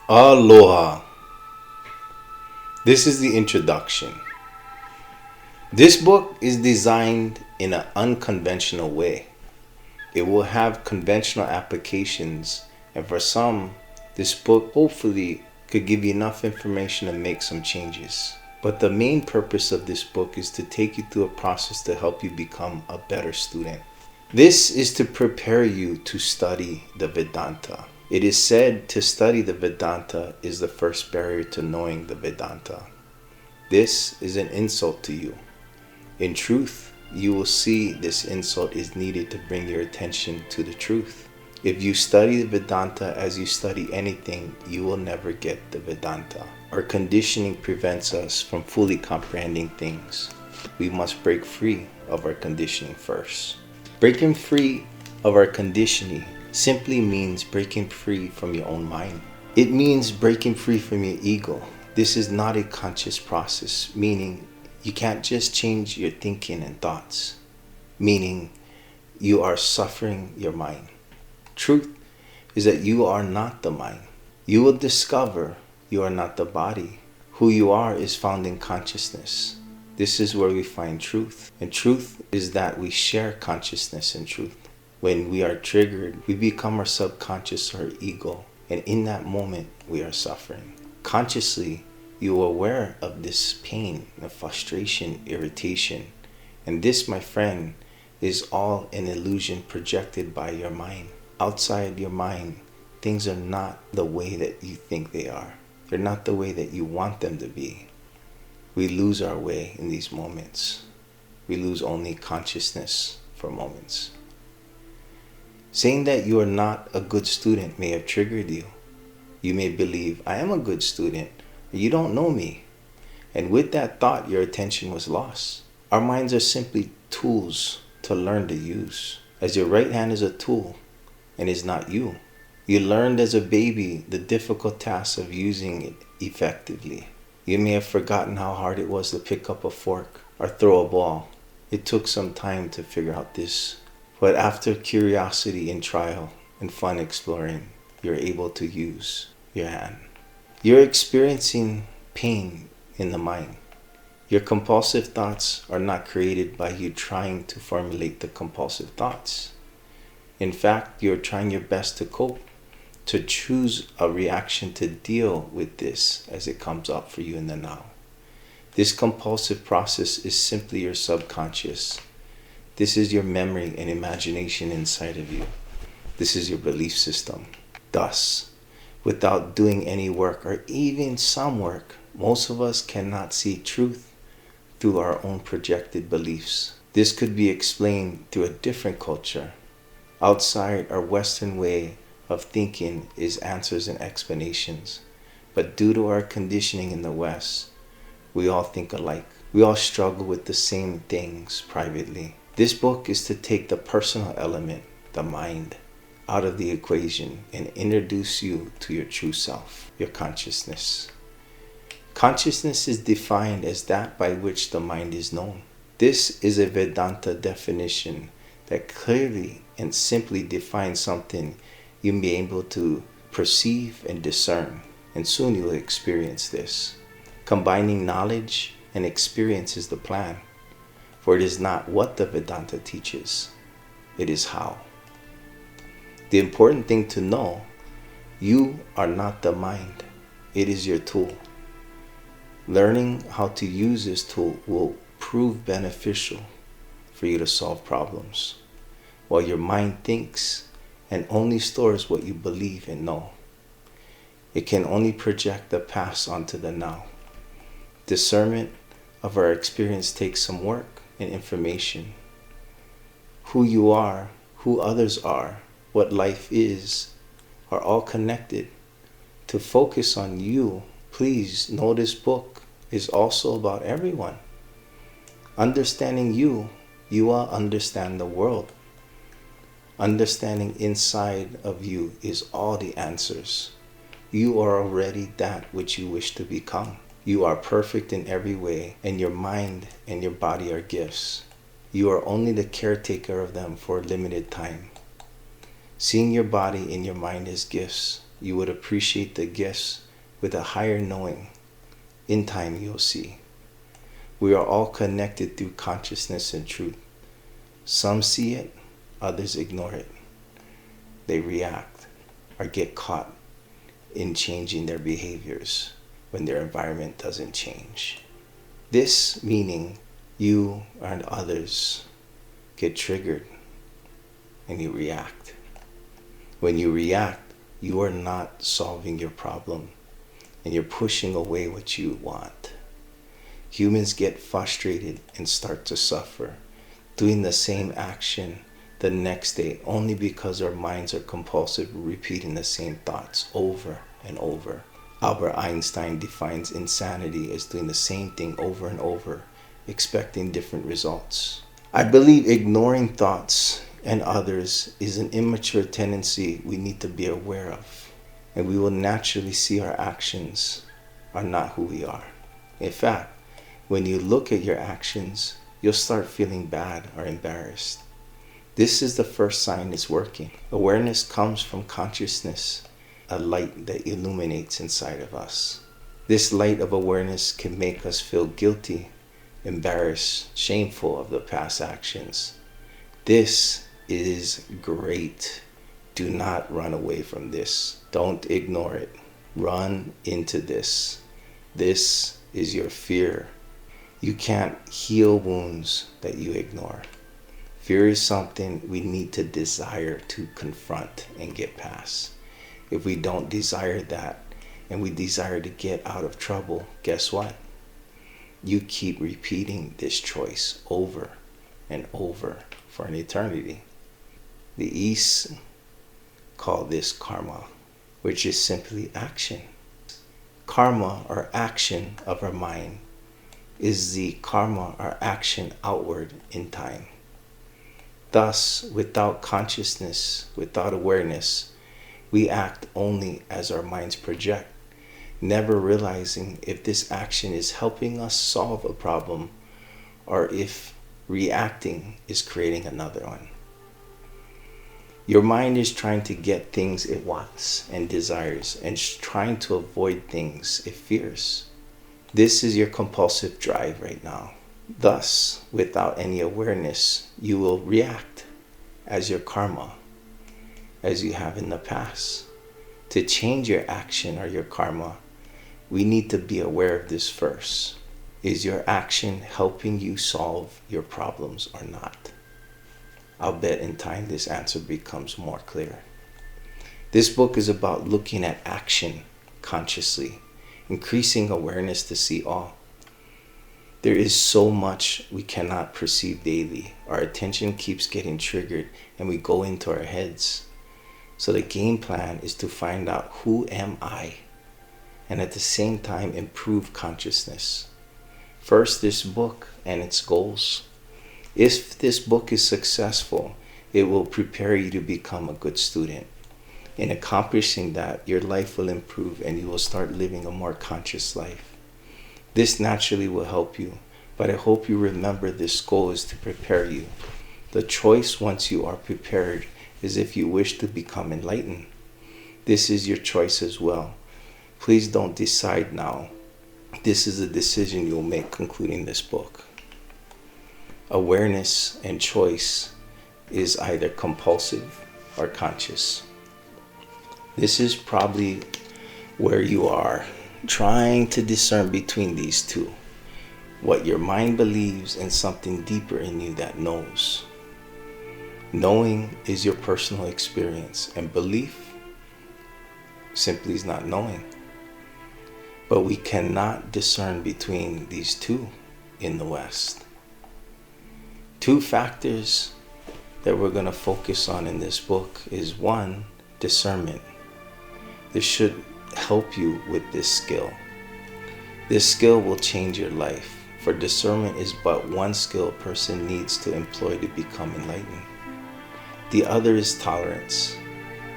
Aloha. This is the introduction. This book is designed in an unconventional way. It will have conventional applications, and for some, this book hopefully could give you enough information to make some changes. But the main purpose of this book is to take you through a process to help you become a better student. This is to prepare you to study the Vedanta. It is said to study the Vedanta is the first barrier to knowing the Vedanta. This is an insult to you. In truth, you will see this insult is needed to bring your attention to the truth. If you study the Vedanta as you study anything, you will never get the Vedanta. Our conditioning prevents us from fully comprehending things. We must break free of our conditioning first. Breaking free of our conditioning simply means breaking free from your own mind. It means breaking free from your ego. This is not a conscious process, meaning you can't just change your thinking and thoughts, meaning you are suffering your mind. Truth is that you are not the mind. You will discover you are not the body. Who you are is found in consciousness. This is where we find truth. And truth is that we share consciousness and truth. When we are triggered, we become our subconscious or ego. And in that moment, we are suffering. Consciously, you are aware of this pain, the frustration, irritation. And this, my friend, is all an illusion projected by your mind. Outside your mind, things are not the way that you think they are. They're not the way that you want them to be. We lose our way in these moments. We lose only consciousness for moments. Saying that you are not a good student may have triggered you. You may believe, I am a good student. You don't know me. And with that thought, your attention was lost. Our minds are simply tools to learn to use. As your right hand is a tool and is not you. You learned as a baby the difficult task of using it effectively. You may have forgotten how hard it was to pick up a fork or throw a ball. It took some time to figure out this. But after curiosity and trial and fun exploring, you're able to use your hand. You're experiencing pain in the mind. Your compulsive thoughts are not created by you trying to formulate the compulsive thoughts. In fact, you're trying your best to cope, to choose a reaction to deal with this as it comes up for you in the now. This compulsive process is simply your subconscious. This is your memory and imagination inside of you. This is your belief system. Thus, without doing any work or even some work, most of us cannot see truth through our own projected beliefs. This could be explained through a different culture. Outside our Western way of thinking is answers and explanations. But due to our conditioning in the West, we all think alike. We all struggle with the same things privately. This book is to take the personal element, the mind, out of the equation and introduce you to your true self, your consciousness. Consciousness is defined as that by which the mind is known. This is a Vedanta definition that clearly and simply defines something you may be able to perceive and discern, and soon you will experience this. Combining knowledge and experience is the plan. For it is not what the Vedanta teaches, it is how. The important thing to know, you are not the mind, it is your tool. Learning how to use this tool will prove beneficial for you to solve problems, while your mind thinks and only stores what you believe and know. It can only project the past onto the now. Discernment of our experience takes some work and information. Who you are, who others are, what life is, are all connected. To focus on you, please know this book is also about everyone. Understanding you, you will understand the world. Understanding inside of you is all the answers. You are already that which you wish to become. You are perfect in every way, and your mind and your body are gifts. You are only the caretaker of them for a limited time. Seeing your body and your mind as gifts, you would appreciate the gifts with a higher knowing. In time, you'll see. We are all connected through consciousness and truth. Some see it, others ignore it. They react or get caught in changing their behaviors when their environment doesn't change. This meaning you and others get triggered and you react. When you react, you are not solving your problem and you're pushing away what you want. Humans get frustrated and start to suffer, doing the same action the next day only because our minds are compulsive, repeating the same thoughts over and over. Albert Einstein defines insanity as doing the same thing over and over, expecting different results. I believe ignoring thoughts and others is an immature tendency we need to be aware of, and we will naturally see our actions are not who we are. In fact, when you look at your actions, you'll start feeling bad or embarrassed. This is the first sign it's working. Awareness comes from consciousness, a light that illuminates inside of us. This light of awareness can make us feel guilty, embarrassed, shameful of the past actions. This is great. Do not run away from this. Don't ignore it. Run into this. This is your fear. You can't heal wounds that you ignore. Fear is something we need to desire to confront and get past. If we don't desire that and we desire to get out of trouble, guess what? You keep repeating this choice over and over for an eternity. The East call this karma, which is simply action. Karma, or action of our mind, is the karma or action outward in time. Thus, without consciousness, without awareness, we act only as our minds project, never realizing if this action is helping us solve a problem or if reacting is creating another one. Your mind is trying to get things it wants and desires and trying to avoid things it fears. This is your compulsive drive right now. Thus, without any awareness, you will react as your karma, as you have in the past. To change your action or your karma, we need to be aware of this first. Is your action helping you solve your problems or not? I'll bet in time this answer becomes more clear. This book is about looking at action consciously, increasing awareness to see all. There is so much we cannot perceive daily. Our attention keeps getting triggered and we go into our heads. So the game plan is to find out who am I, and at the same time improve consciousness. First, this book and its goals. If this book is successful, it will prepare you to become a good student. In accomplishing that, your life will improve and you will start living a more conscious life. This naturally will help you, but I hope you remember this goal is to prepare you. The choice once you are prepared is if you wish to become enlightened. This is your choice as well. Please don't decide now. This is a decision you'll make concluding this book. Awareness and choice is either compulsive or conscious. This is probably where you are, trying to discern between these two. What your mind believes and something deeper in you that knows. Knowing is your personal experience, and belief simply is not knowing. But we cannot discern between these two in the West. Two factors that we're going to focus on in this book is one, discernment. This should help you with this skill. This skill will change your life, for discernment is but one skill a person needs to employ to become enlightened. The other is tolerance.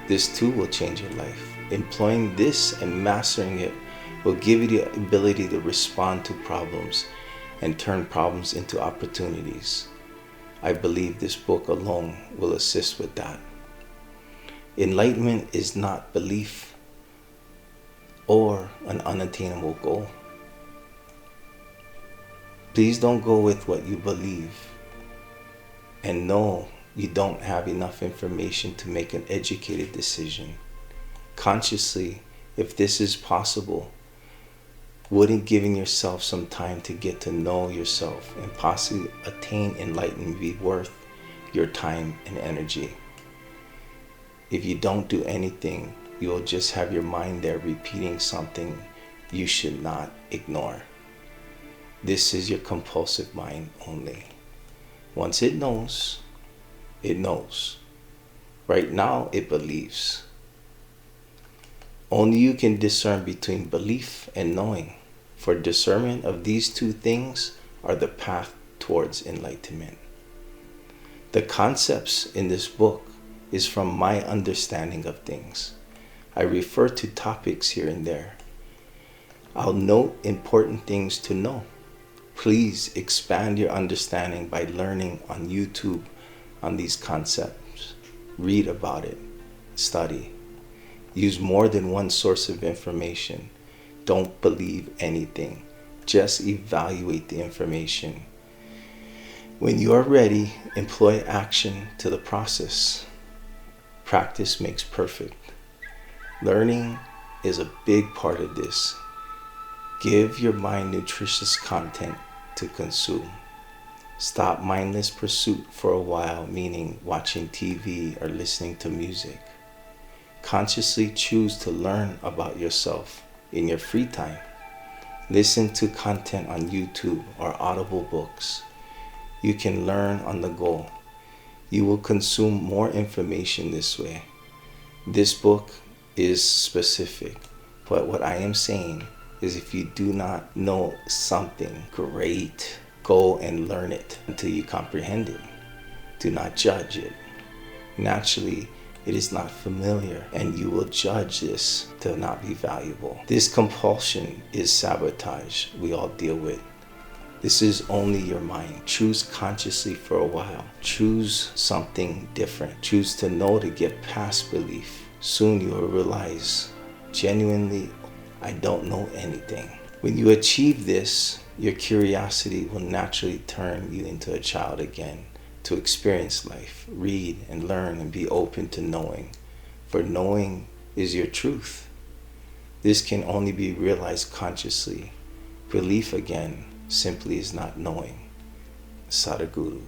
This too will change your life. Employing this and mastering it will give you the ability to respond to problems and turn problems into opportunities. I believe this book alone will assist with that. Enlightenment is not belief, or an unattainable goal. Please don't go with what you believe, and know you don't have enough information to make an educated decision. Consciously, if this is possible, wouldn't giving yourself some time to get to know yourself and possibly attain enlightenment be worth your time and energy? If you don't do anything, you will just have your mind there repeating something you should not ignore. This is your compulsive mind only. Once it knows, it knows. Right now, it believes. Only you can discern between belief and knowing, for discernment of these two things are the path towards enlightenment. The concepts in this book is from my understanding of things. I refer to topics here and there. I'll note important things to know. Please expand your understanding by learning on YouTube on these concepts. Read about it. Study. Use more than one source of information. Don't believe anything. Just evaluate the information. When you are ready, employ action to the process. Practice makes perfect. Learning is a big part of this. Give your mind nutritious content to consume. Stop mindless pursuit for a while, meaning watching TV or listening to music. Consciously choose to learn about yourself in your free time. Listen to content on YouTube or Audible books. You can learn on the go. You will consume more information this way. This book is specific, but what I am saying is if you do not know something, great. Go and learn it until you comprehend it. Do not judge it. Naturally, it is not familiar, and you will judge this to not be valuable. This compulsion is sabotage we all deal with. This is only your mind. Choose consciously for a while. Choose something different. Choose to know to get past belief. Soon you will realize, genuinely, I don't know anything. When you achieve this, your curiosity will naturally turn you into a child again, to experience life, read and learn and be open to knowing. For knowing is your truth. This can only be realized consciously. Belief again simply is not knowing. Sadhguru.